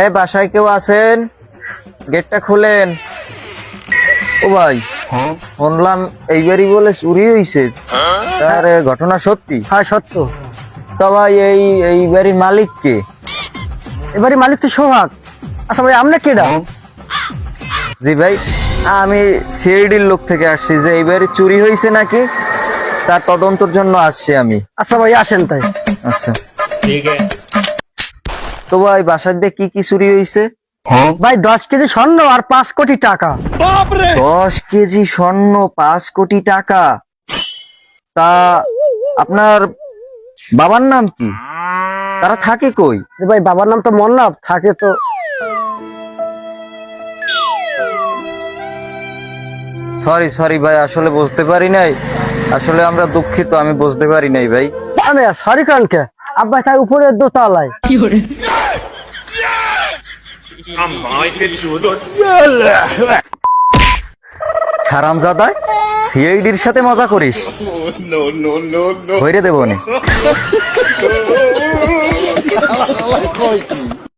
এ বাসায় কেউ আছেন? গেটটা খুলেন। ও ভাই, শুনলাম এইবারই বলে চুরি হইছে, তার ঘটনা সত্যি? হ্যাঁ সত্য। তো ভাই এই বাড়ির মালিক কে? এবারে মালিক তো সোহাগ। আচ্ছা ভাই আপনি কেডা? জি ভাই, আমি সিআইডির লোক থেকে আসছি, যে এই বাড়ি চুরি হয়েছে নাকি তার তদন্তর জন্য আসছি আমি। আচ্ছা ভাই আসেন তাই। আচ্ছা ঠিক আছে। তো ভাই বাসার দিয়ে কি কি চুরি হয়েছে? ভাই 10 কেজি স্বর্ণ আর 5 কোটি টাকা। 10 কেজি স্বর্ণ, 5 কোটি টাকা। তা আপনার বাবার নাম কি? তারা থাকে কই? এ ভাই বাবার নাম তো মন্নাথ, থাকে তো। সরি ভাই, আসলে বুঝতে পারি নাই। আসলে আমরা দুঃখিত, আমি বুঝতে পারি নাই ভাই। আমি সরি কানকে আব্বা তার উপরে দোতলায়। হারামজাদা, সিআইডির সাথে মজা করিস? হইরে দেবো নে।